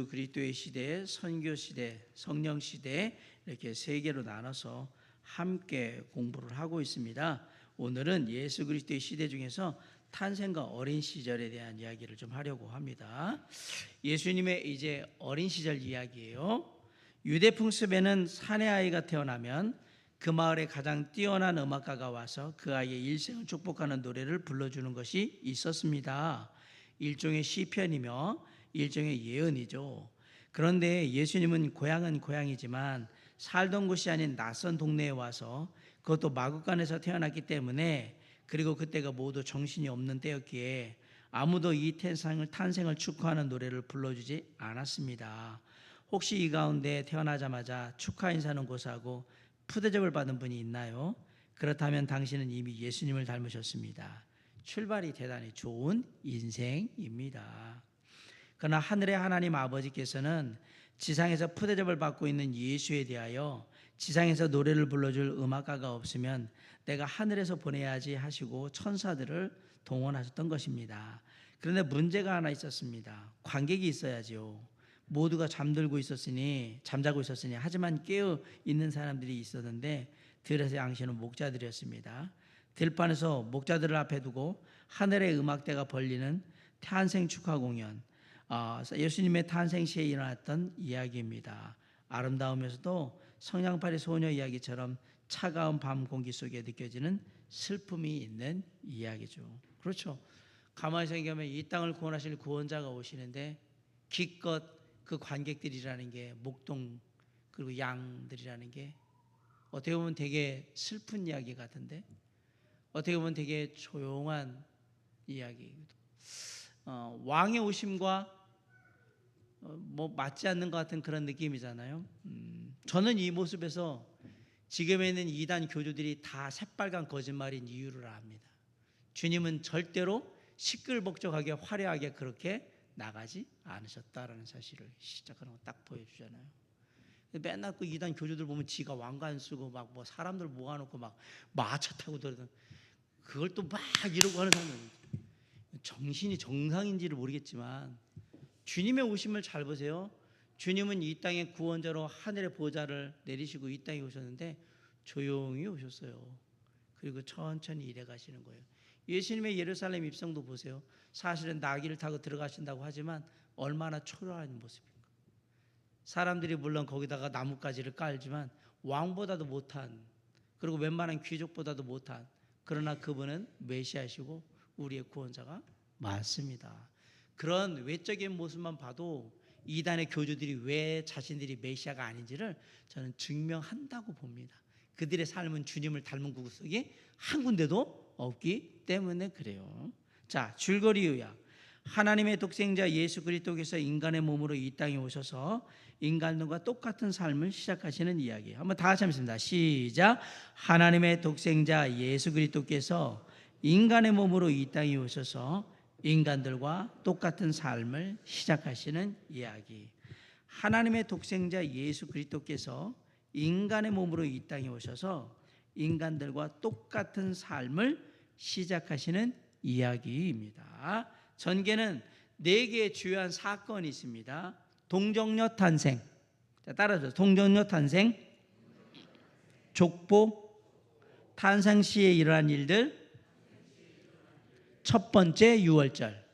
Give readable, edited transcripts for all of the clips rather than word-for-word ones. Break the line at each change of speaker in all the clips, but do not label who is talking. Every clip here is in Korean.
그리스도의 시대, 선교 시대, 성령 시대 이렇게 세 개로 나눠서 함께 공부를 하고 있습니다. 오늘은 예수 그리스도의 시대 중에서 탄생과 어린 시절에 대한 이야기를 좀 하려고 합니다. 예수님의 이제 어린 시절 이야기예요. 유대 풍습에는 사내 아이가 태어나면 그 마을에 가장 뛰어난 음악가가 와서 그 아이의 일생을 축복하는 노래를 불러주는 것이 있었습니다. 일종의 시편이며 일종의 예언이죠. 그런데 예수님은 고향은 고향이지만 살던 곳이 아닌 낯선 동네에 와서 그것도 마구간에서 태어났기 때문에, 그리고 그때가 모두 정신이 없는 때였기에 아무도 이 탄생을 축하하는 노래를 불러주지 않았습니다. 혹시 이 가운데 태어나자마자 축하 인사는 고사하고 푸대접을 받은 분이 있나요? 그렇다면 당신은 이미 예수님을 닮으셨습니다. 출발이 대단히 좋은 인생입니다. 그러나 하늘의 하나님 아버지께서는 지상에서 푸대접을 받고 있는 예수에 대하여 지상에서 노래를 불러줄 음악가가 없으면 내가 하늘에서 보내야지 하시고 천사들을 동원하셨던 것입니다. 그런데 문제가 하나 있었습니다. 관객이 있어야지요. 모두가 잠자고 있었으니 하지만 깨어 있는 사람들이 있었는데 들에서 양식은 목자들이었습니다. 들판에서 목자들을 앞에 두고 하늘의 음악대가 벌리는 탄생 축하 공연, 예수님의 탄생 시에 일어났던 이야기입니다. 아름다우면서도 성냥팔이 소녀 이야기처럼 차가운 밤 공기 속에 느껴지는 슬픔이 있는 이야기죠. 그렇죠. 가만히 생각하면 이 땅을 구원하실 구원자가 오시는데 기껏 그 관객들이라는 게 목동 그리고 양들이라는 게 어떻게 보면 되게 슬픈 이야기 같은데, 어떻게 보면 되게 조용한 이야기이기도. 왕의 오심과 맞지 않는 것 같은 그런 느낌이잖아요. 저는 이 모습에서 지금에 있는 이단 교주들이 다 새빨간 거짓말인 이유를 압니다. 주님은 절대로 시끌벅적하게 화려하게 그렇게 나가지 않으셨다라는 사실을 시작하는 거 딱 보여주잖아요. 맨날 그 이단 교주들 보면 지가 왕관 쓰고 막 뭐 사람들 모아놓고 막 마차 타고 들어서 그걸 또 막 이러고 하는 사람들, 정신이 정상인지를 모르겠지만 주님의 오심을 잘 보세요. 주님은 이 땅의 구원자로 하늘의 보좌를 내리시고 이 땅에 오셨는데 조용히 오셨어요. 그리고 천천히 일해 가시는 거예요. 예수님의 예루살렘 입성도 보세요. 사실은 나귀를 타고 들어가신다고 하지만 얼마나 초라한 모습입니까? 사람들이 물론 거기다가 나뭇가지를 깔지만 왕보다도 못한, 그리고 웬만한 귀족보다도 못한, 그러나 그분은 메시아시고 우리의 구원자가 맞습니다. 그런 외적인 모습만 봐도 이단의 교주들이 왜 자신들이 메시아가 아닌지를 저는 증명한다고 봅니다. 그들의 삶은 주님을 닮은 구석이 한 군데도 없기 때문에 그래요. 자, 줄거리 요약. 하나님의 독생자 예수 그리스도께서 인간의 몸으로 이 땅에 오셔서 인간들과 똑같은 삶을 시작하시는 이야기. 한번 다 같이 하겠습니다. 시작. 하나님의 독생자 예수 그리스도께서 인간의 몸으로 이 땅에 오셔서 인간들과 똑같은 삶을 시작하시는 이야기. 하나님의 독생자 예수 그리스도께서 인간의 몸으로 이 땅에 오셔서 인간들과 똑같은 삶을 시작하시는 이야기입니다. 전개는 4개의 주요한 사건이 있습니다. 동정녀 탄생, 자, 따라서 동정녀 탄생, 족보, 탄생 시에 일어난 일들, 첫 번째 유월절.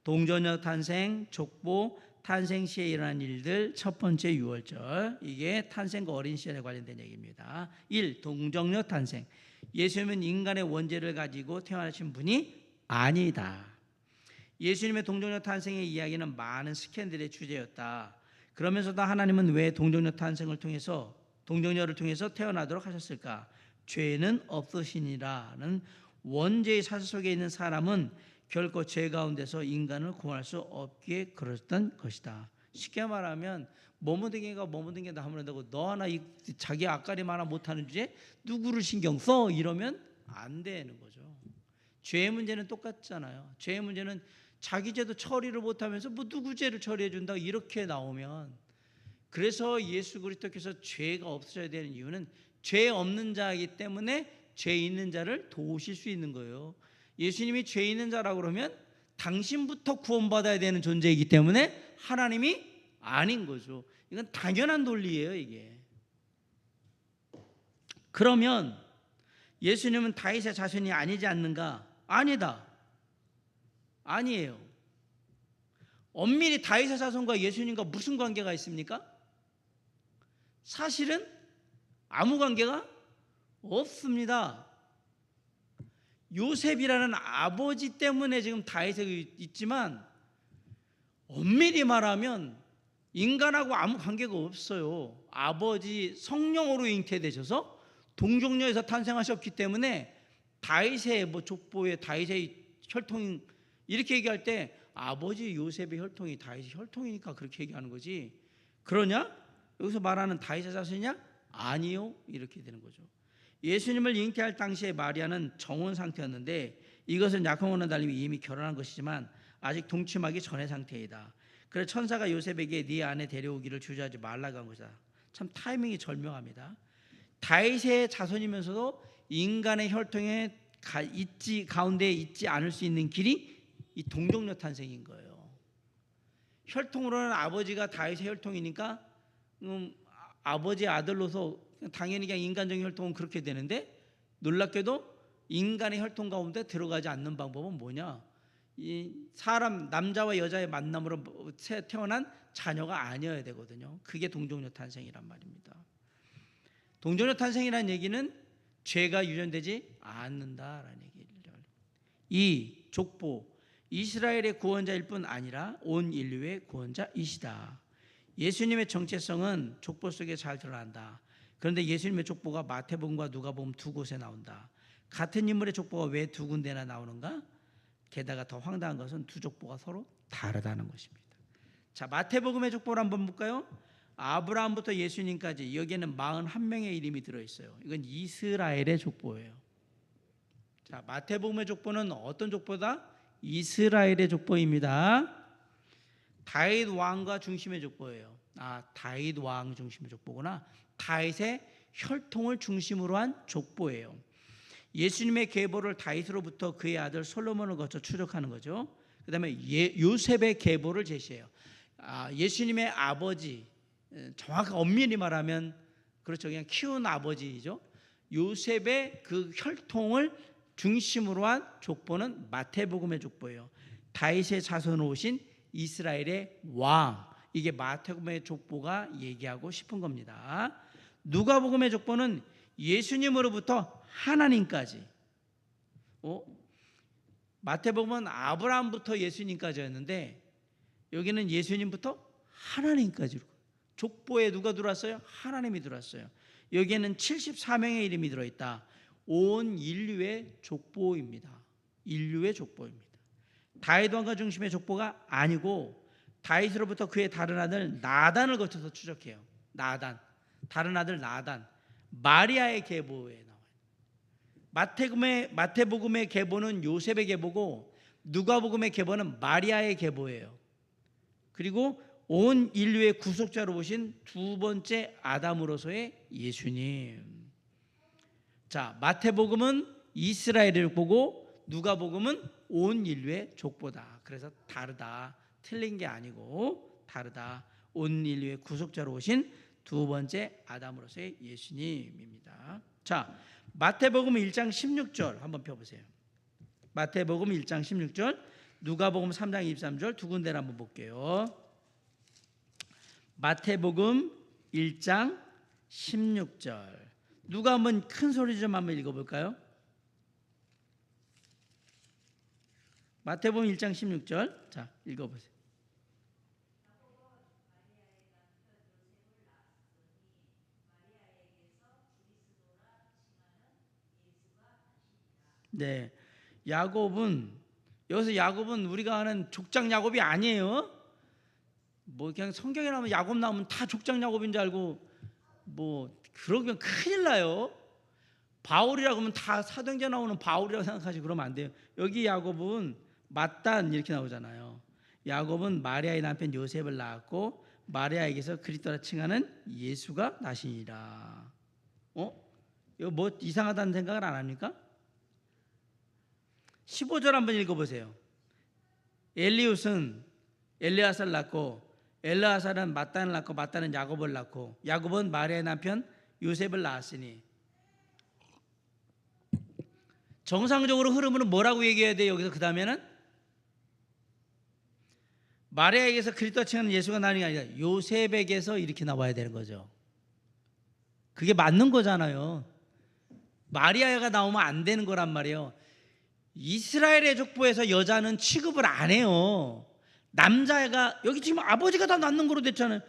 동정녀 탄생, 족보, 탄생 시에 일어난 일들, 첫 번째 유월절. 이게 탄생과 어린 시절에 관련된 얘기입니다. 1. 동정녀 탄생. 예수님은 인간의 원죄를 가지고 태어나신 분이 아니다. 예수님의 동정녀 탄생의 이야기는 많은 스캔들의 주제였다. 그러면서도 하나님은 왜 동정녀 탄생을 통해서, 동정녀를 통해서 태어나도록 하셨을까? 죄는 없으시니라는 원죄의 사슬 속에 있는 사람은 결코 죄 가운데서 인간을 구원할 수 없기에 그랬던 것이다. 쉽게 말하면 머무댕이가 머무댕이다 하면 된다고, 너 하나 자기 앞가림 하나 못하는 주제에 누구를 신경 써? 이러면 안 되는 거죠. 죄의 문제는 똑같잖아요. 죄의 문제는 자기 죄도 처리를 못하면서 뭐 누구 죄를 처리해 준다 이렇게 나오면, 그래서 예수 그리스도께서 죄가 없어져야 되는 이유는 죄 없는 자이기 때문에 죄 있는 자를 도우실 수 있는 거예요. 예수님이 죄 있는 자라고 그러면 당신부터 구원받아야 되는 존재이기 때문에 하나님이 아닌 거죠. 이건 당연한 논리예요, 이게. 그러면 예수님은 다윗의 자손이 아니지 않는가? 아니다. 아니에요. 엄밀히 다윗의 자손과 예수님과 무슨 관계가 있습니까? 사실은 아무 관계가 없습니다. 요셉이라는 아버지 때문에 지금 다윗이 있지만 엄밀히 말하면 인간하고 아무 관계가 없어요. 아버지 성령으로 잉태되셔서 동정녀에서 탄생하셨기 때문에 다윗의 족보에 다윗의 혈통 이렇게 얘기할 때 아버지 요셉의 혈통이 다윗의 혈통이니까 그렇게 얘기하는 거지. 그러냐? 여기서 말하는 다윗의 자손이냐? 아니요. 이렇게 되는 거죠. 예수님을 잉태할 당시에 마리아는 정혼 상태였는데 이것은 야고보나 달리 이미 결혼한 것이지만 아직 동침하기 전의 상태이다. 그래서 천사가 요셉에게 네 아내 데려오기를 주저하지 말라고 한 것이다. 참 타이밍이 절묘합니다. 다윗의 자손이면서도 인간의 혈통에 가운데 있지 않을 수 있는 길이 이 동정녀 탄생인 거예요. 혈통으로는 아버지가 다윗의 혈통이니까 아버지의 아들로서 당연히 그냥 인간적인 혈통은 그렇게 되는데 놀랍게도 인간의 혈통 가운데 들어가지 않는 방법은 뭐냐? 이 사람 남자와 여자의 만남으로 태어난 자녀가 아니어야 되거든요. 그게 동정녀 탄생이란 말입니다. 동정녀 탄생이라는 얘기는 죄가 유전되지 않는다라는 얘기를. 이 족보 이스라엘의 구원자일 뿐 아니라 온 인류의 구원자이시다. 예수님의 정체성은 족보 속에 잘 드러난다. 그런데 예수님의 족보가 마태복음과 누가복음 두 곳에 나온다. 같은 인물의 족보가 왜 두 군데나 나오는가? 게다가 더 황당한 것은 두 족보가 서로 다르다는 것입니다. 자, 마태복음의 족보를 한번 볼까요? 아브라함부터 예수님까지 여기에는 41명의 이름이 들어있어요. 이건 이스라엘의 족보예요. 자, 마태복음의 족보는 어떤 족보다? 이스라엘의 족보입니다. 다윗 왕과 중심의 족보예요. 다윗 왕 중심의 족보구나. 다윗의 혈통을 중심으로 한 족보예요. 예수님의 계보를 다윗으로부터 그의 아들 솔로몬을 거쳐 추적하는 거죠. 그 다음에 요셉의 계보를 제시해요. 예수님의 아버지, 정확하게 엄밀히 말하면 그렇죠, 그냥 키운 아버지죠. 요셉의 그 혈통을 중심으로 한 족보는 마태복음의 족보예요. 다윗의 자손으로 오신 이스라엘의 왕, 이게 마태복음의 족보가 얘기하고 싶은 겁니다. 누가복음의 족보는 예수님으로부터 하나님까지. 마태복음은 아브라함부터 예수님까지였는데 여기는 예수님부터 하나님까지로. 족보에 누가 들어왔어요? 하나님이 들어왔어요. 여기에는 74명의 이름이 들어있다. 온 인류의 족보입니다. 인류의 족보입니다. 다윗 왕과 중심의 족보가 아니고 다윗으로부터 그의 다른 아들 나단을 거쳐서 추적해요. 나단, 다른 아들 나단, 마리아의 계보에 나와요. 마태복음의 계보는 요셉의 계보고 누가복음의 계보는 마리아의 계보예요. 그리고 온 인류의 구속자로 보신 두 번째 아담으로서의 예수님. 자, 마태복음은 이스라엘을 보고 누가복음은 온 인류의 족보다. 그래서 다르다. 틀린 게 아니고 다르다. 온 인류의 구속자로 오신 두 번째 아담으로서의 예수님입니다. 자, 마태복음 1장 16절 한번 펴보세요. 마태복음 1장 16절, 누가복음 3장 23절 두 군데를 한번 볼게요. 마태복음 1장 16절. 누가 한번 큰 소리 좀 한번 읽어볼까요? 마태복음 1장 16절. 자, 읽어보세요. 네, 야곱은 여기서 야곱은 우리가 아는 족장 야곱이 아니에요. 뭐 그냥 성경에 나오면 야곱 나오면 다 족장 야곱인 줄 알고 그러면 큰일 나요. 바울이라고 하면 다 사도행전에 나오는 바울이라고 생각하지 그러면 안 돼요. 여기 야곱은 mat단 이렇게 나오잖아요. 야곱은 마리아의 남편 요셉을 낳았고 마리아에게서 그리스도라 칭하는 예수가 나시니라. 이거 뭐 이상하다는 생각을 안 합니까? 15절 한번 읽어보세요. 엘리웃은 엘리아사를 낳고, 엘리아사는 마따를 낳고, 마따는 야곱을 낳고, 야곱은 마리아의 남편 요셉을 낳았으니, 정상적으로 흐름은 뭐라고 얘기해야 돼요? 여기서 그 다음에는 마리아에게서 그리스도와 칭하는 예수가 나오는 게 아니라 요셉에게서 이렇게 나와야 되는 거죠. 그게 맞는 거잖아요. 마리아가 나오면 안 되는 거란 말이에요. 이스라엘의 족보에서 여자는 취급을 안 해요. 남자가, 여기 지금 아버지가 다 낳는 거로 됐잖아요.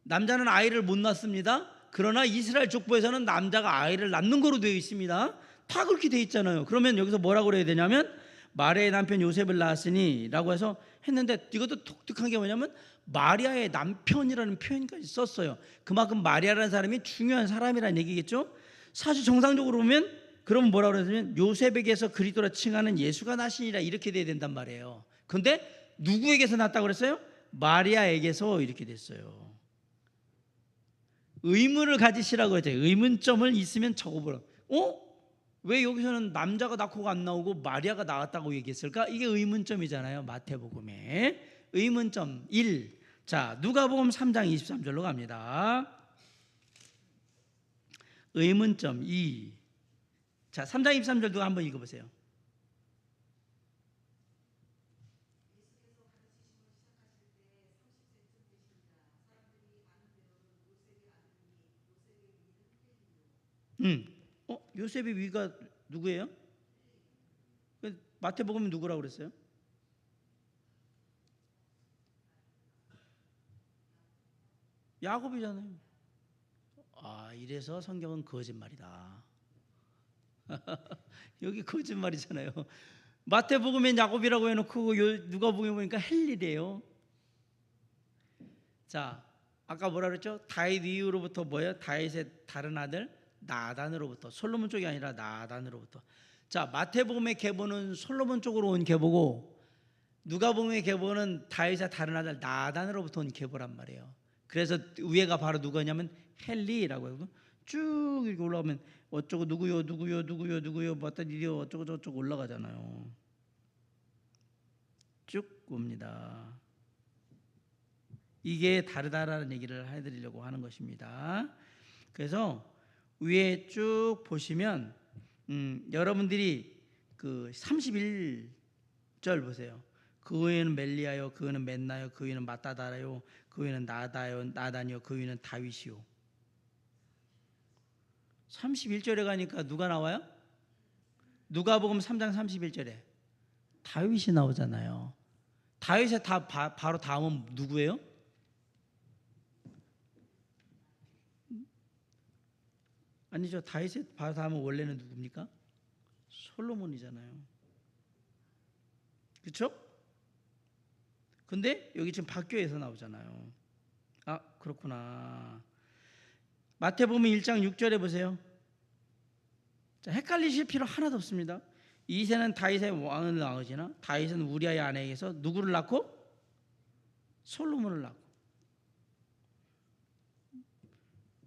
남자는 아이를 못 낳습니다. 그러나 이스라엘 족보에서는 남자가 아이를 낳는 거로 되어 있습니다. 다 그렇게 되어 있잖아요. 그러면 여기서 뭐라고 그래야 되냐면 마리아의 남편 요셉을 낳았으니 라고 해서 했는데, 이것도 독특한 게 뭐냐면 마리아의 남편이라는 표현까지 썼어요. 그만큼 마리아라는 사람이 중요한 사람이라는 얘기겠죠. 사실 정상적으로 보면 그러면 뭐라고 그러냐면 요셉에게서 그리스도라 칭하는 예수가 나시니라 이렇게 돼야 된단 말이에요. 근데 누구에게서 났다고 그랬어요? 마리아에게서 이렇게 됐어요. 의문을 가지시라고 했죠. 의문점을 있으면 적어보라. 왜 여기서는 남자가 낳고가 안 나오고 마리아가 낳았다고 얘기했을까? 이게 의문점이잖아요. 마태복음에 의문점 1. 자, 누가복음 3장 23절로 갑니다. 의문점 2. 자, 3장 23절 누가 한번 읽어보세요. 요셉의 위가 누구예요? 마태복음은 누구라고 그랬어요? 야곱이잖아요. 이래서 성경은 거짓말이다. 여기 거짓말이잖아요. 마태복음엔 야곱이라고 해놓고 누가복음에 보니까 헬리래요. 자, 아까 뭐라 그랬죠? 다윗 이후로부터 뭐예요? 다윗의 다른 아들 나단으로부터, 솔로몬 쪽이 아니라 나단으로부터. 자, 마태복음의 계보는 솔로몬 쪽으로 온 계보고, 누가복음의 계보는 다윗의 다른 아들 나단으로부터 온 계보란 말이에요. 그래서 위에가 바로 누구냐면 헬리라고 해요. 쭉 이렇게 올라오면 어쩌고 누구요 뭐다 이리요 어쩌고 저쩌고 올라가잖아요. 쭉 옵니다. 이게 다르다라는 얘기를 해드리려고 하는 것입니다. 그래서 위에 쭉 보시면 여러분들이 그 31절 보세요. 그 위에는 멜리아요, 그 위에는 맨나요, 그 위에는 마따다라요, 그 위에는 나단이요, 그 위에는 다윗이요. 31절에 가니까 누가 나와요? 누가복음 3장 31절에 다윗이 나오잖아요. 다윗의 바로 다음은 누구예요? 아니죠. 다윗의 바로 다음은 원래는 누굽니까? 솔로몬이잖아요. 그렇죠? 근데 여기 지금 박교에서 나오잖아요. 그렇구나. 마태복음 1장 6절에 보세요. 자, 헷갈리실 필요 하나도 없습니다. 이새는 다윗의 왕을 낳으시나 다윗은 우리아의 아내에게서 누구를 낳고? 솔로몬을 낳고.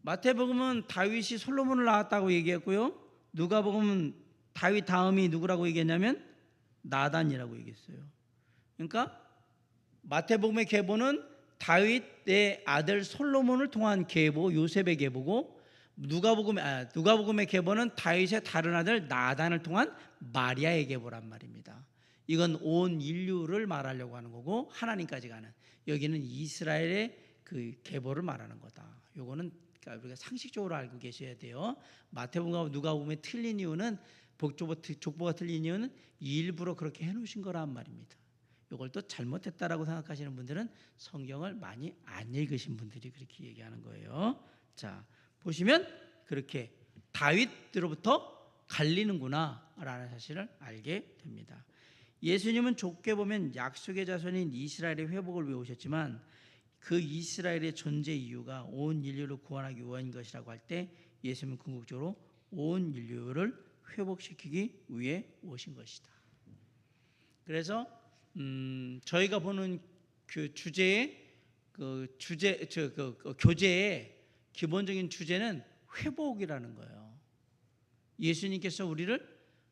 마태복음은 다윗이 솔로몬을 낳았다고 얘기했고요. 누가복음은 다윗 다음이 누구라고 얘기했냐면 나단이라고 얘기했어요. 그러니까 마태복음의 계보는 다윗의 아들 솔로몬을 통한 계보, 요셉의 계보고, 누가복음의 계보는 다윗의 다른 아들 나단을 통한 마리아의 계보란 말입니다. 이건 온 인류를 말하려고 하는 거고, 하나님까지 가는, 여기는 이스라엘의 그 계보를 말하는 거다. 요거는 우리가 상식적으로 알고 계셔야 돼요. 마태복음과 누가복음에 틀린 이유는, 족보가 틀린 이유는 일부러 그렇게 해놓으신 거란 말입니다. 이걸 또 잘못했다라고 생각하시는 분들은 성경을 많이 안 읽으신 분들이 그렇게 얘기하는 거예요. 자, 보시면 그렇게 다윗으로부터 갈리는구나 라는 사실을 알게 됩니다. 예수님은 좁게 보면 약속의 자손인 이스라엘의 회복을 외우셨지만, 그 이스라엘의 존재 이유가 온 인류를 구원하기 위한 것이라고 할 때 예수님은 궁극적으로 온 인류를 회복시키기 위해 오신 것이다. 그래서 저희가 보는 그 교제의 기본적인 주제는 회복이라는 거예요. 예수님께서 우리를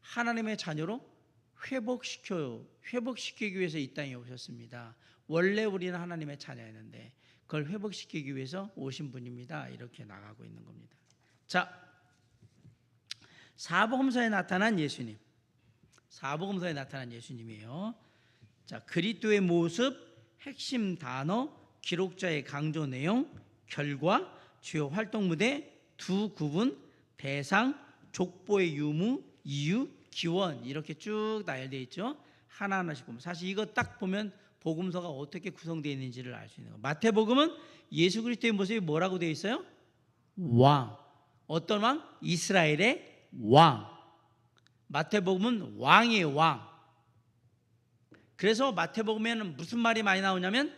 하나님의 자녀로 회복시키기 위해서 이 땅에 오셨습니다. 원래 우리는 하나님의 자녀였는데 그걸 회복시키기 위해서 오신 분입니다. 이렇게 나가고 있는 겁니다. 자, 사복음서에 나타난 예수님. 사복음서에 나타난 예수님이에요. 자, 그리스도의 모습, 핵심 단어, 기록자의 강조 내용, 결과, 주요 활동 무대, 두 구분, 대상, 족보의 유무, 이유, 기원 이렇게 쭉 나열되어 있죠. 하나하나씩 보면 사실 이거 딱 보면 복음서가 어떻게 구성되어 있는지를 알 수 있는 거예요. 마태복음은 예수 그리스도의 모습이 뭐라고 되어 있어요? 왕. 어떤 왕? 이스라엘의 왕. 마태복음은 왕이에요. 왕. 그래서 마태복음에는 무슨 말이 많이 나오냐면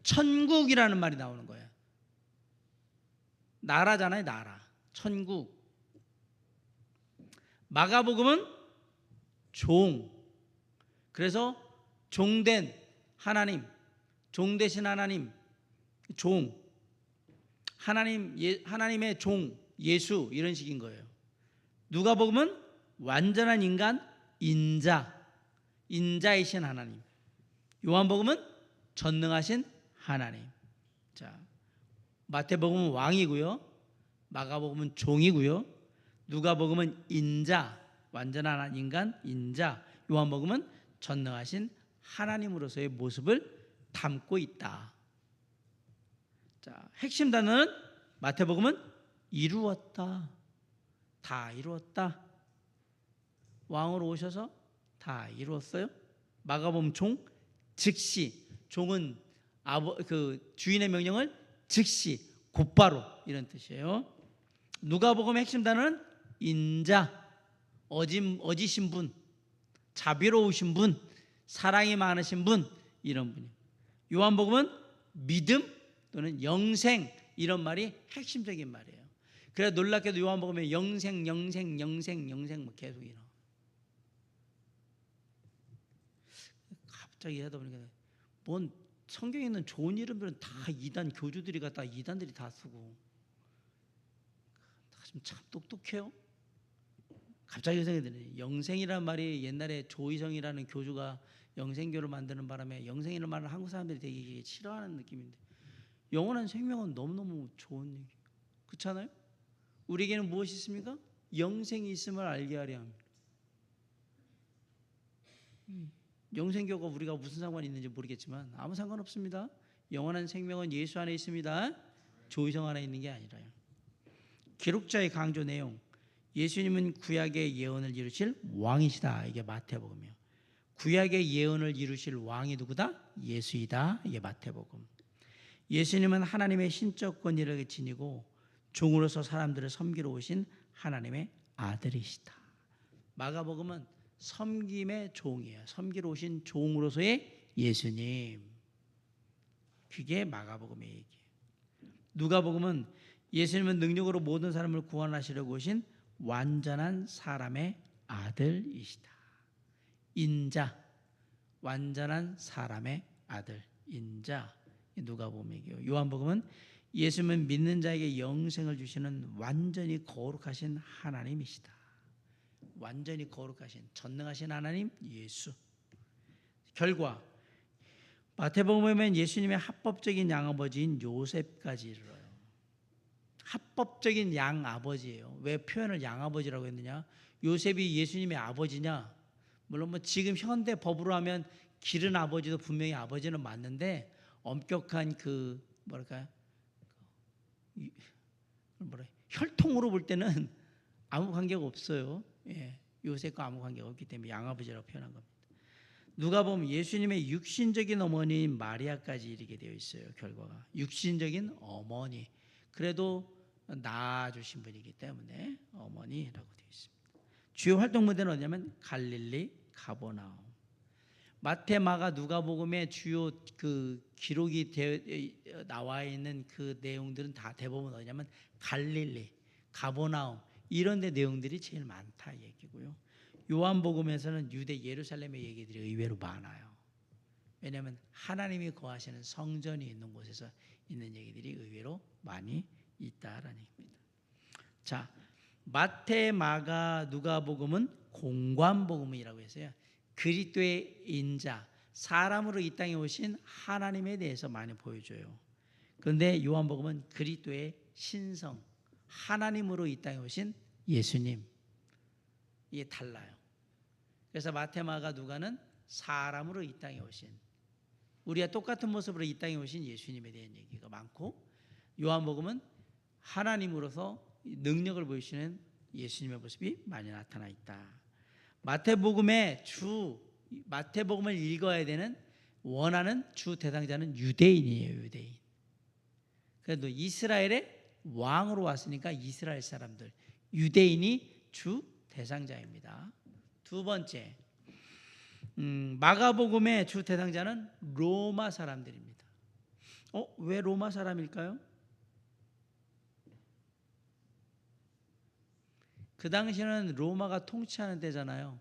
천국이라는 말이 나오는 거예요. 나라잖아요. 나라. 천국. 마가복음은 종. 그래서 종된 하나님, 종 되신 하나님, 종. 하나님의 종, 예수 이런 식인 거예요. 누가복음은 완전한 인간, 인자. 인자이신 하나님. 요한복음은 전능하신 하나님. 자, 마태복음은 왕이고요. 마가복음은 종이고요. 누가복음은 인자, 완전한 인간, 인자. 요한복음은 전능하신 하나님으로서의 모습을 담고 있다. 자, 핵심 단어는 마태복음은 이루었다. 다 이루었다. 왕으로 오셔서 다 이루었어요. 마가복음 종, 즉시. 종은 그 주인의 명령을 즉시, 곧바로 이런 뜻이에요. 누가복음의 핵심 단어는 인자, 어지신 분, 자비로우신 분, 사랑이 많으신 분 이런 분이에요. 요한복음은 믿음 또는 영생 이런 말이 핵심적인 말이에요. 그래서 놀랍게도 요한복음에 영생 뭐 계속 이런. 갑자기 하다 보니까 뭔 성경에 있는 좋은 이름들은 다 이단 교주들이 갖다 이단들이 다 쓰고 참 똑똑해요. 갑자기 생각이 드네요. 영생이라는 말이 옛날에 조희성이라는 교주가 영생교를 만드는 바람에 영생이라는 말을 한국 사람들이 되게 싫어하는 느낌인데 영원한 생명은 너무너무 좋은 얘기. 그렇잖아요? 우리에게는 무엇이 있습니까? 영생이 있음을 알게 하려 합니다. 영생교가 우리가 무슨 상관이 있는지 모르겠지만 아무 상관없습니다. 영원한 생명은 예수 안에 있습니다. 조희성 안에 있는 게 아니라요. 기록자의 강조 내용. 예수님은 구약의 예언을 이루실 왕이시다. 이게 마태복음이에요. 구약의 예언을 이루실 왕이 누구다? 예수이다. 이게 마태복음. 예수님은 하나님의 신적 권위를 지니고 종으로서 사람들을 섬기러 오신 하나님의 아들이시다. 마가복음은 섬김의 종이에요. 섬기러 오신 종으로서의 예수님. 그게 마가복음의 얘기예요. 누가복음은 예수님은 능력으로 모든 사람을 구원하시려고 오신 완전한 사람의 아들이시다. 인자, 완전한 사람의 아들, 인자. 누가복음 얘기예요. 요한복음은 예수님은 믿는 자에게 영생을 주시는 완전히 거룩하신 하나님이시다. 완전히 거룩하신 전능하신 하나님 예수. 결과 마태복음에 보면 예수님의 합법적인 양아버지인 요셉까지 이르러요. 합법적인 양아버지예요. 왜 표현을 양아버지라고 했느냐? 요셉이 예수님의 아버지냐? 물론 뭐 지금 현대 법으로 하면 기른 아버지도 분명히 아버지는 맞는데 엄격한 그 혈통으로 볼 때는 아무 관계가 없어요. 예, 요셉과 아무 관계가 없기 때문에 양아버지라고 표현한 겁니다. 누가 보면 예수님의 육신적인 어머니인 마리아까지 이르게 되어 있어요. 결과가 육신적인 어머니. 그래도 낳아주신 분이기 때문에 어머니라고 되어 있습니다. 주요 활동 무대는 어디냐면 갈릴리, 가버나움. 마태, 마가, 누가복음의 주요 그 기록이 나와 있는 그 내용들은 다 대부분 어디냐면 갈릴리, 가버나움 이런 데 내용들이 제일 많다 얘기고요. 요한복음에서는 유대 예루살렘의 얘기들이 의외로 많아요. 왜냐하면 하나님이 거하시는 성전이 있는 곳에서 있는 얘기들이 의외로 많이 있다라는 얘기입니다. 자, 마태, 마가, 누가복음은 공관복음이라고 해서요. 그리스도의 인자, 사람으로 이 땅에 오신 하나님에 대해서 많이 보여줘요. 그런데 요한복음은 그리스도의 신성, 하나님으로 이 땅에 오신 예수님, 이게 달라요. 그래서 마태, 마가, 누가는 사람으로 이 땅에 오신, 우리와 똑같은 모습으로 이 땅에 오신 예수님에 대한 얘기가 많고, 요한복음은 하나님으로서 능력을 보이시는 예수님의 모습이 많이 나타나 있다. 마태복음을 읽어야 되는 원하는 주 대상자는 유대인이에요. 유대인. 그래도 이스라엘의 왕으로 왔으니까 이스라엘 사람들, 유대인이 주 대상자입니다. 두 번째, 마가복음의 주 대상자는 로마 사람들입니다. 왜 로마 사람일까요? 그 당시에는 로마가 통치하는 때잖아요.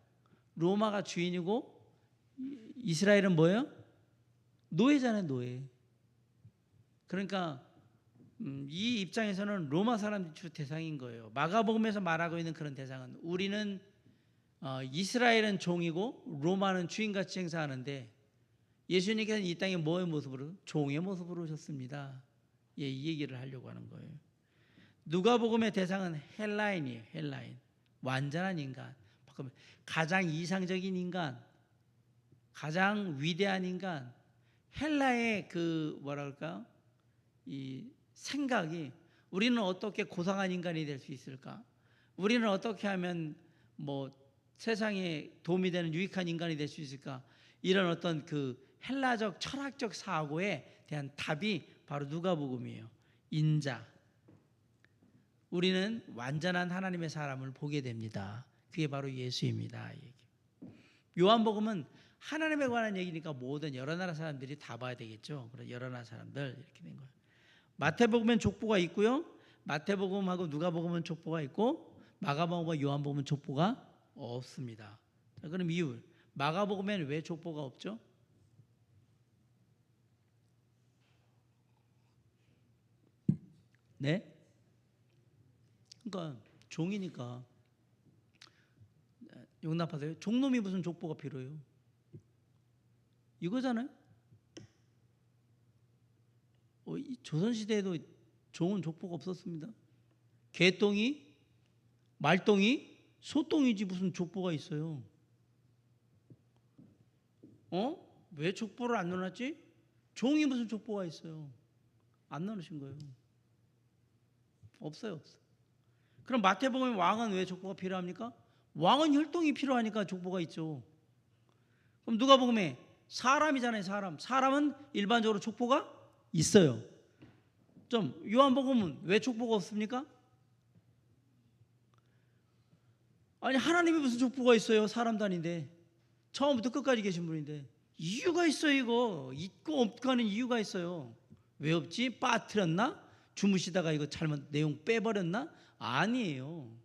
로마가 주인이고 이스라엘은 뭐예요? 노예잖아요. 노예. 그러니까 이 입장에서는 로마 사람들이 주 대상인 거예요. 마가복음에서 말하고 있는 그런 대상은, 우리는 이스라엘은 종이고 로마는 주인같이 행사하는데, 예수님께서는 이 땅에 뭐의 모습으로? 종의 모습으로 오셨습니다. 이 얘기를 하려고 하는 거예요. 누가복음의 대상은 헬라인이에요. 헬라인, 완전한 인간, 가장 이상적인 인간, 가장 위대한 인간. 헬라의 이 생각이, 우리는 어떻게 고상한 인간이 될 수 있을까? 우리는 어떻게 하면 세상에 도움이 되는 유익한 인간이 될 수 있을까? 이런 어떤 그 헬라적 철학적 사고에 대한 답이 바로 누가복음이에요. 인자. 우리는 완전한 하나님의 사람을 보게 됩니다. 그게 바로 예수입니다. 요한복음은 하나님에 관한 얘기니까 모든 여러 나라 사람들이 다 봐야 되겠죠. 그래서 여러 나라 사람들 이렇게 된 거예요. 마태복음엔 족보가 있고요. 마태복음하고 누가복음은 족보가 있고, 마가복음과 요한복음은 족보가 없습니다. 자, 그럼 이유, 마가복음에는 왜 족보가 없죠? 네? 그러니까 종이니까. 용납하세요. 종놈이 무슨 족보가 필요해요? 이거잖아요. 조선시대에도 종은 족보가 없었습니다. 개똥이, 말똥이, 소똥이지 무슨 족보가 있어요. 왜 족보를 안 넣어놨지? 종이 무슨 족보가 있어요. 안 넣으신 거예요. 없어요. 그럼 마태복음의 왕은 왜 족보가 필요합니까? 왕은 혈통이 필요하니까 족보가 있죠. 그럼 누가복음에 사람이잖아요. 사람은 일반적으로 족보가 있어요. 요한복음은 왜 족보가 없습니까? 아니, 하나님이 무슨 족보가 있어요? 사람도 아닌데, 처음부터 끝까지 계신 분인데. 이유가 있어요. 이거 있고 없고 하는 이유가 있어요. 왜 없지? 빠뜨렸나? 주무시다가 이거 잘못 내용 빼버렸나? 아니에요.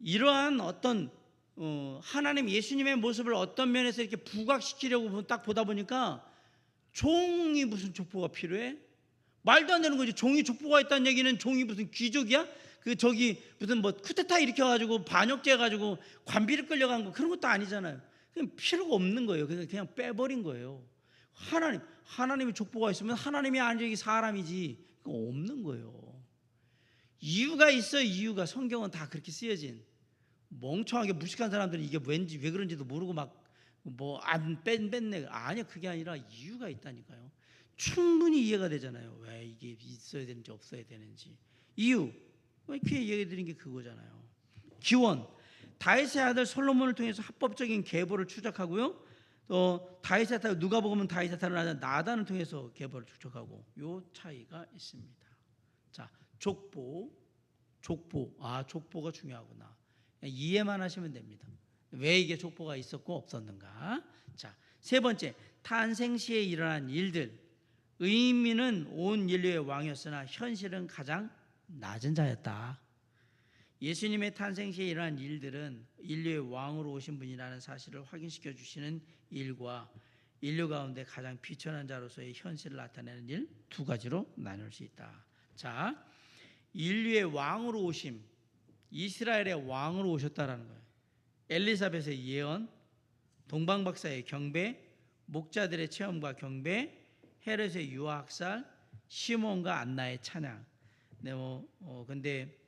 이러한 어떤 하나님 예수님의 모습을 어떤 면에서 이렇게 부각시키려고 딱 보다 보니까, 종이 무슨 족보가 필요해? 말도 안 되는 거지. 종이 족보가 있다는 얘기는 종이 무슨 귀족이야? 무슨 쿠데타 일으켜가지고 반역죄해가지고 관비를 끌려간 거, 그런 것도 아니잖아요. 그냥 필요가 없는 거예요. 그냥 빼버린 거예요. 하나님의 족보가 있으면 하나님이 아니지 사람이지, 그거 없는 거예요. 이유가 있어요. 이유가. 성경은 다 그렇게 쓰여진, 멍청하게 무식한 사람들은 이게 왠지 왜 그런지도 모르고 안 뺐네. 아니요, 그게 아니라 이유가 있다니까요. 충분히 이해가 되잖아요. 왜 이게 있어야 되는지 없어야 되는지. 이유, 이렇게 얘기 드린 게 그거잖아요. 기원, 다윗의 아들 솔로몬을 통해서 합법적인 계보를 추적하고요. 또 다윗의 아들, 누가복음은 다윗의 아들 나단을 통해서 계보를 추적하고, 요 차이가 있습니다. 자, 족보. 족보가 중요하구나. 이해만 하시면 됩니다. 왜 이게 족보가 있었고 없었는가. 자, 세 번째, 탄생 시에 일어난 일들. 의미는 온 인류의 왕이었으나 현실은 가장 낮은 자였다. 예수님의 탄생 시에 일어난 일들은 인류의 왕으로 오신 분이라는 사실을 확인시켜 주시는 일과 인류 가운데 가장 비천한 자로서의 현실을 나타내는 일, 두 가지로 나눌 수 있다. 자, 인류의 왕으로 오심, 이스라엘의 왕으로 오셨다라는 거예요. 엘리사벳의 예언, 동방박사의 경배, 목자들의 체험과 경배, 헤롯의 유아학살, 시몬과 안나의 찬양. 네, 근데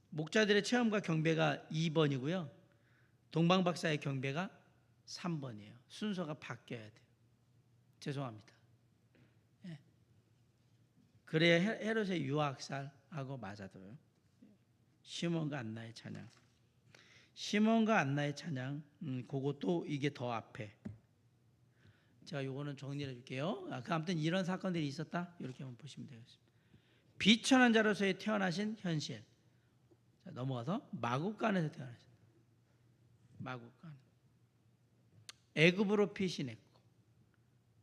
목자들의 체험과 경배가 2번이고요. 동방박사의 경배가 3번이에요. 순서가 바뀌어야 돼요. 죄송합니다. 예. 그래야 헤롯의 유아학살하고 맞아들어요. 시몬과 안나의 찬양. 시몬과 안나의 찬양, 그것도 이게 더 앞에. 제가 요거는 정리해 줄게요. 아무튼 이런 사건들이 있었다. 이렇게 한번 보시면 되겠습니다. 비천한 자로서의 태어나신 현실. 자, 넘어가서 마국간에서 태어나신. 마국간. 애굽으로 피신했고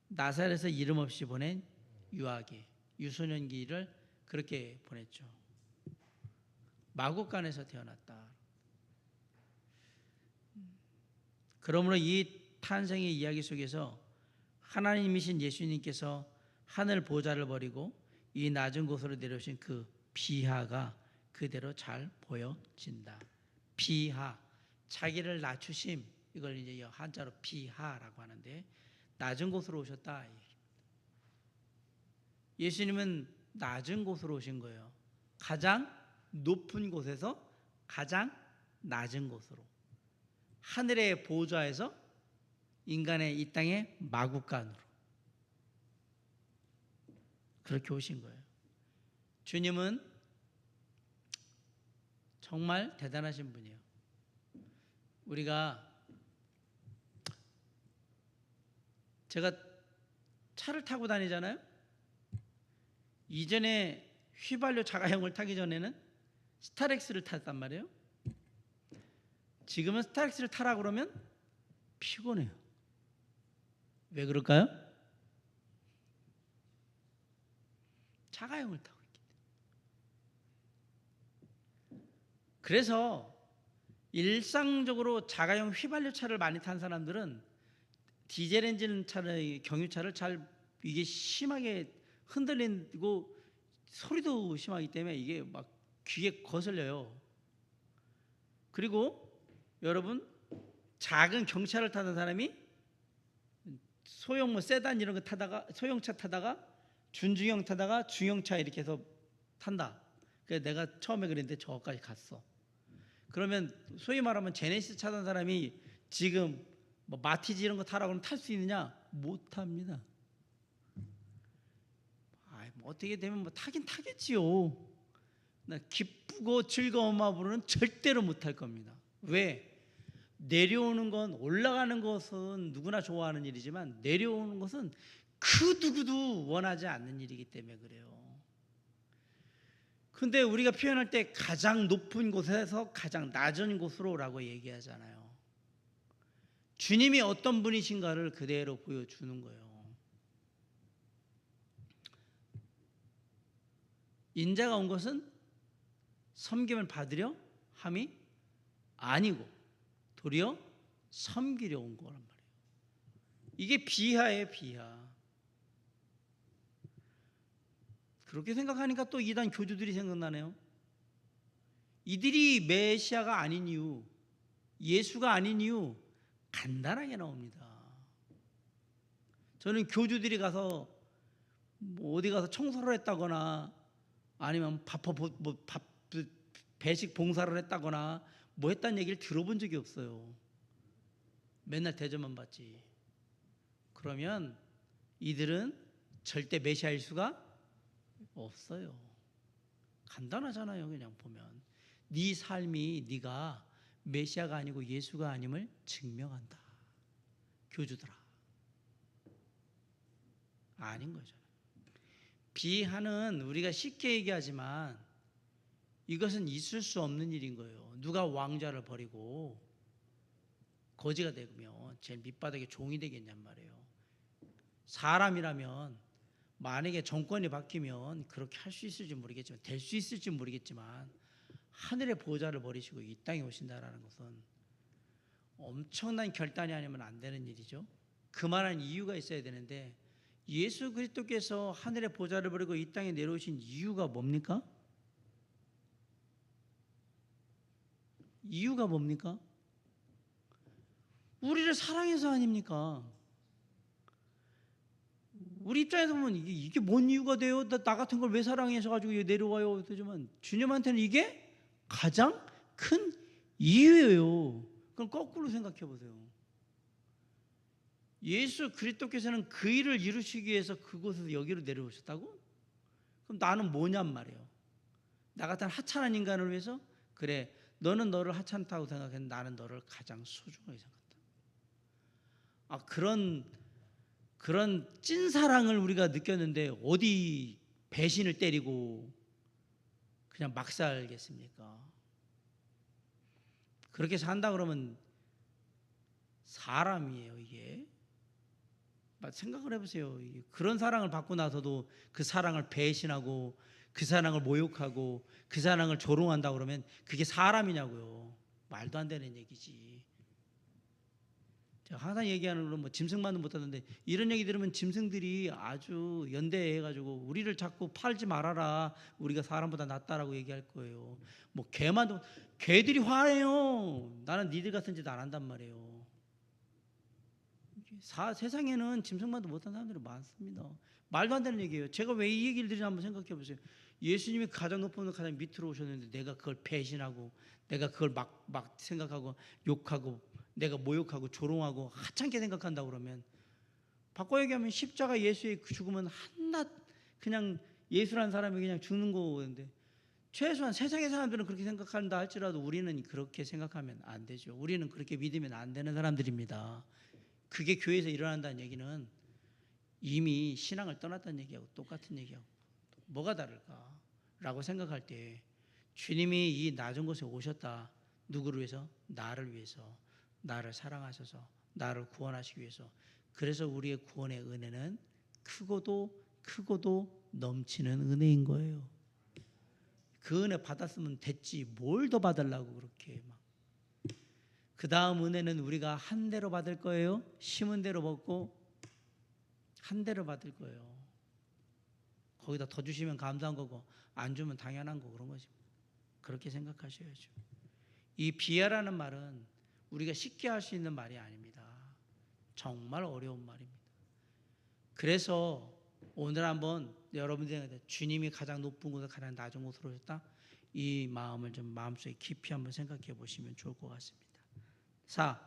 나사렛에서 이름 없이 보낸 유아기, 유소년기를 그렇게 보냈죠. 마국간에서 태어났다. 그러므로 이 탄생의 이야기 속에서 하나님이신 예수님께서 하늘 보좌를 버리고 이 낮은 곳으로 내려오신 그 비하가 그대로 잘 보여진다. 비하, 자기를 낮추심, 이걸 이제 한자로 비하라고 하는데 낮은 곳으로 오셨다. 예수님은 낮은 곳으로 오신 거예요. 가장 높은 곳에서 가장 낮은 곳으로, 하늘의 보좌에서 인간의 이 땅의 마국간으로 그렇게 오신 거예요. 주님은 정말 대단하신 분이에요. 제가 차를 타고 다니잖아요. 이전에 휘발유 자가용을 타기 전에는 스타렉스를 탔단 말이에요. 지금은 스타렉스를 타라 그러면 피곤해요. 왜 그럴까요? 자가용을 타고 있기 때문에. 그래서 일상적으로 자가용 휘발유 차를 많이 탄 사람들은 디젤 엔진 차의 경유차를 잘 이게 심하게 흔들리고 소리도 심하기 때문에 이게 막 귀에 거슬려요. 그리고 여러분, 작은 경차를 타는 사람이 소형 세단 이런 거 타다가, 소형차 타다가 준중형 타다가 중형차 이렇게 해서 탄다. 그래서 내가 처음에 그랬는데 저까지 갔어. 그러면 소위 말하면 제네시스 타던 사람이 지금 뭐 마티즈 이런 거 타라고 하면 탈 수 있느냐? 못 탑니다. 뭐 어떻게 되면 뭐 타긴 타겠지요. 나 기쁘고 즐거운 마음으로는 절대로 못 탈 겁니다. 왜? 내려오는 건, 올라가는 것은 누구나 좋아하는 일이지만 내려오는 것은 그 누구도 원하지 않는 일이기 때문에 그래요. 근데 우리가 표현할 때 가장 높은 곳에서 가장 낮은 곳으로라고 얘기하잖아요. 주님이 어떤 분이신가를 그대로 보여주는 거예요. 인자가 온 것은 섬김을 받으려 함이 아니고 도리어 섬기려 온 거란 말이에요. 이게 비하예요, 비하. 그렇게 생각하니까 또 이단 교주들이 생각나네요. 이들이 메시아가 아닌 이유, 예수가 아닌 이유 간단하게 나옵니다. 저는 교주들이 가서 뭐 어디 가서 청소를 했다거나 아니면 배식 봉사를 했다거나 뭐 했다는 얘기를 들어본 적이 없어요. 맨날 대접만 받지. 그러면 이들은 절대 메시아일 수가 없어요. 간단하잖아요. 그냥 보면 네 삶이 네가 메시아가 아니고 예수가 아님을 증명한다. 교주들아. 아닌 거잖아요. 비하는 우리가 쉽게 얘기하지만 이것은 있을 수 없는 일인 거예요. 누가 왕좌를 버리고 거지가 되면 제일 밑바닥에 종이 되겠냔 말이에요. 사람이라면 만약에 정권이 바뀌면 그렇게 할 수 있을지 모르겠지만, 될 수 있을지 모르겠지만, 하늘의 보좌를 버리시고 이 땅에 오신다라는 것은 엄청난 결단이 아니면 안 되는 일이죠. 그만한 이유가 있어야 되는데, 예수 그리스도께서 하늘의 보좌를 버리고 이 땅에 내려오신 이유가 뭡니까? 이유가 뭡니까? 우리를 사랑해서 아닙니까? 우리 입장에서 보면 이게 뭔 이유가 돼요? 나 같은 걸 왜 사랑해서 가지고 내려와요? 그러지만 주님한테는 이게 가장 큰 이유예요. 그럼 거꾸로 생각해 보세요. 예수 그리스도께서는 그 일을 이루시기 위해서 그곳에서 여기로 내려오셨다고? 그럼 나는 뭐냔 말이에요. 나 같은 하찮은 인간을 위해서? 그래, 너는 너를 하찮다고 생각했는데 나는 너를 가장 소중하게 생각한다. 그런 찐 사랑을 우리가 느꼈는데 어디 배신을 때리고 그냥 막 살겠습니까? 그렇게 산다 그러면 사람이에요, 이게. 생각을 해보세요. 그런 사랑을 받고 나서도 그 사랑을 배신하고 그 사랑을 모욕하고 그 사랑을 조롱한다 그러면 그게 사람이냐고요. 말도 안 되는 얘기지. 제가 항상 얘기하는 건 뭐 짐승만도 못하는데 이런 얘기 들으면 짐승들이 아주 연대해가지고 우리를 자꾸 팔지 말아라, 우리가 사람보다 낫다라고 얘기할 거예요. 뭐 개들이 화해요. 나는 니들 같은 짓 안 한단 말이에요. 세상에는 짐승만도 못한 사람들이 많습니다. 말도 안 되는 얘기예요. 제가 왜 이 얘기를 드리나 한번 생각해 보세요. 예수님이 가장 높은 곳 가장 밑으로 오셨는데 내가 그걸 배신하고 내가 그걸 막 생각하고 욕하고 내가 모욕하고 조롱하고 하찮게 생각한다고 그러면, 바꿔 얘기하면 십자가 예수의 그 죽음은 한낱 그냥 예수라는 사람이 그냥 죽는 거였는데, 최소한 세상의 사람들은 그렇게 생각한다 할지라도 우리는 그렇게 생각하면 안 되죠. 우리는 그렇게 믿으면 안 되는 사람들입니다. 그게 교회에서 일어난다는 얘기는 이미 신앙을 떠났다는 얘기하고 똑같은 얘기하고 뭐가 다를까? 라고 생각할 때 주님이 이 낮은 곳에 오셨다. 누구를 위해서? 나를 위해서. 나를 사랑하셔서 나를 구원하시기 위해서. 그래서 우리의 구원의 은혜는 크고도 넘치는 은혜인 거예요. 그 은혜 받았으면 됐지 뭘 더 받으려고 그렇게 막. 그 다음 은혜는 우리가 한 대로 받을 거예요. 심은 대로 먹고 한 대로 받을 거예요. 거기다 더 주시면 감사한 거고 안 주면 당연한 거, 그런 거지. 그렇게 생각하셔야죠. 이 비하라는 말은 우리가 쉽게 할 수 있는 말이 아닙니다. 정말 어려운 말입니다. 그래서 오늘 한번 여러분들에게 주님이 가장 높은 곳에 가장 낮은 곳으로 오셨다, 이 마음을 좀 마음속에 깊이 한번 생각해 보시면 좋을 것 같습니다.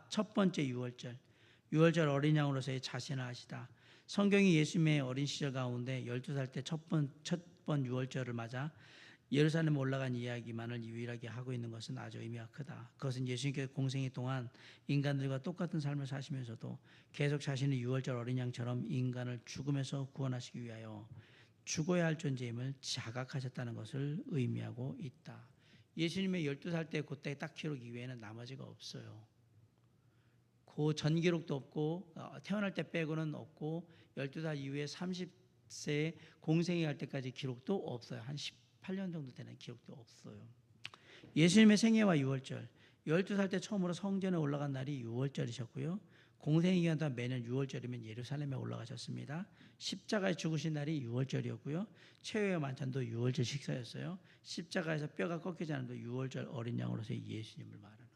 첫 번째 유월절 어린 양으로서의 자신을 아시다. 성경이 예수님의 어린 시절 가운데 12살 때 첫 번 유월절을 맞아 예루살렘에 올라간 이야기만을 유일하게 하고 있는 것은 아주 의미가 크다. 그것은 예수님께서 공생애 동안 인간들과 똑같은 삶을 사시면서도 계속 자신의 유월절 어린 양처럼 인간을 죽음에서 구원하시기 위하여 죽어야 할 존재임을 자각하셨다는 것을 의미하고 있다. 예수님의 12살 때 그때 딱 기록 이외에는 나머지가 없어요. 그 전 기록도 없고 태어날 때 빼고는 없고 12살 이후에 30세 공생애 할 때까지 기록도 없어요. 한 18년 정도 되는 기록도 없어요. 예수님의 생애와 유월절, 12살 때 처음으로 성전에 올라간 날이 유월절이셨고요. 공생애 기간 동안 매년 유월절이면 예루살렘에 올라가셨습니다. 십자가에 죽으신 날이 유월절이었고요. 최후의 만찬도 유월절 식사였어요. 십자가에서 뼈가 꺾이지 않은 유월절 어린 양으로서의 예수님을 말하는 거예요.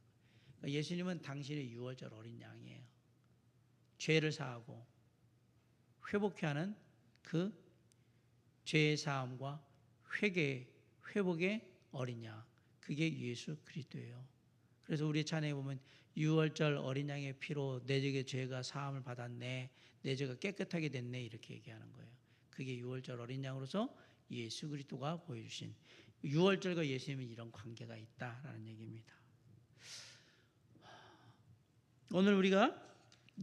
그러니까 예수님은 당신의 유월절 어린 양이에요. 죄를 사하고 회복케 하는 그 죄의 사함과 회복의 어린 양, 그게 예수 그리스도예요. 그래서 우리 찬양에 보면 유월절 어린 양의 피로 내 죄가 사함을 받았네, 내 죄가 깨끗하게 됐네, 이렇게 얘기하는 거예요. 그게 유월절 어린 양으로서 예수 그리스도가 보여주신, 유월절과 예수님은 이런 관계가 있다라는 얘기입니다. 오늘 우리가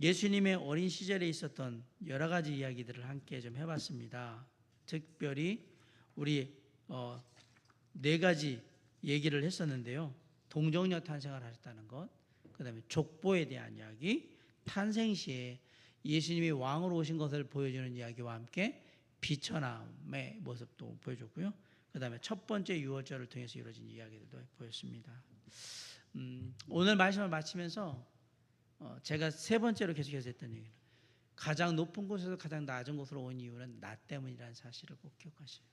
예수님의 어린 시절에 있었던 여러 가지 이야기들을 함께 좀 해봤습니다. 특별히 우리 4가지 얘기를 했었는데요. 동정녀 탄생을 하셨다는 것, 그 다음에 족보에 대한 이야기, 탄생시에 예수님이 왕으로 오신 것을 보여주는 이야기와 함께 비천함의 모습도 보여줬고요. 그 다음에 첫 번째 유월절을 통해서 이루어진 이야기들도 보였습니다. 오늘 말씀을 마치면서 제가 3번째로 계속해서 했던 얘기는, 가장 높은 곳에서 가장 낮은 곳으로 온 이유는 나 때문이라는 사실을 꼭 기억하셔요.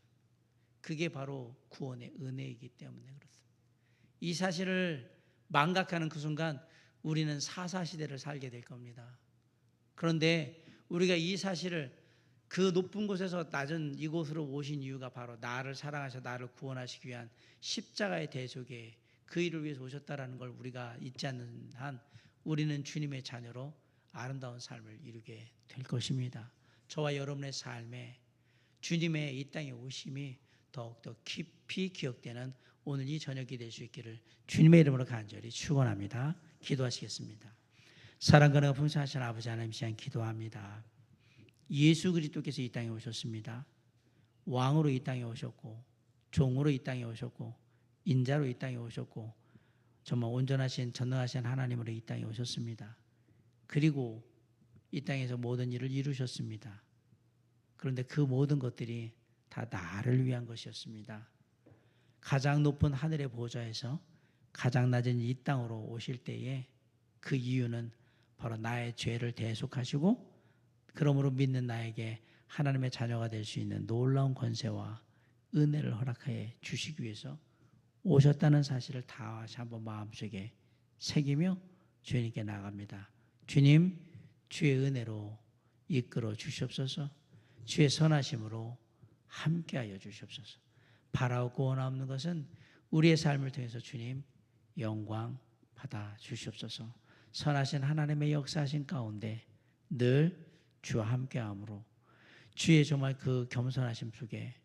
그게 바로 구원의 은혜이기 때문에 그렇습니다. 이 사실을 망각하는 그 순간 우리는 사사시대를 살게 될 겁니다. 그런데 우리가 이 사실을 그 높은 곳에서 낮은 이곳으로 오신 이유가 바로 나를 사랑하셔 나를 구원하시기 위한 십자가의 대속에 그 일을 위해서 오셨다라는 걸 우리가 잊지 않는 한 우리는 주님의 자녀로 아름다운 삶을 이루게 될 것입니다. 저와 여러분의 삶에 주님의 이 땅에 오심이 더욱더 깊이 기억되는 오늘 이 저녁이 될 수 있기를 주님의 이름으로 간절히 축원합니다. 기도하시겠습니다. 사랑과 은혜가 풍성하신 아버지 하나님 시간 기도합니다. 예수 그리스도께서 이 땅에 오셨습니다. 왕으로 이 땅에 오셨고 종으로 이 땅에 오셨고 인자로 이 땅에 오셨고 정말 온전하신 전능하신 하나님으로 이 땅에 오셨습니다. 그리고 이 땅에서 모든 일을 이루셨습니다. 그런데 그 모든 것들이 다 나를 위한 것이었습니다. 가장 높은 하늘의 보좌에서 가장 낮은 이 땅으로 오실 때에 그 이유는 바로 나의 죄를 대속하시고 그러므로 믿는 나에게 하나님의 자녀가 될 수 있는 놀라운 권세와 은혜를 허락하여 주시기 위해서 오셨다는 사실을 다시 한번 마음속에 새기며 주님께 나아갑니다. 주님, 주의 은혜로 이끌어 주시옵소서. 주의 선하심으로 함께하여 주시옵소서. 바라옵고 원하옵는 것은 우리의 삶을 통해서 주님 영광 받아 주시옵소서. 선하신 하나님의 역사하신 가운데 늘 주와 함께함으로 주의 정말 그 겸손하심 속에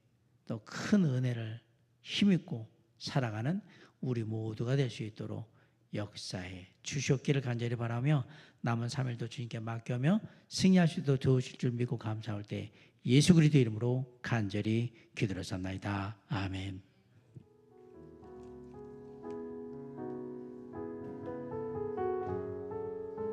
또 큰 은혜를 힘입고 살아가는 우리 모두가 될 수 있도록 역사해 주시옵기를 간절히 바라며 남은 3일도 주님께 맡겨며 승리할 수 있도록 도우실 줄 믿고 감사할 때 예수 그리스도 이름으로 간절히 기도를 삼나이다. 아멘.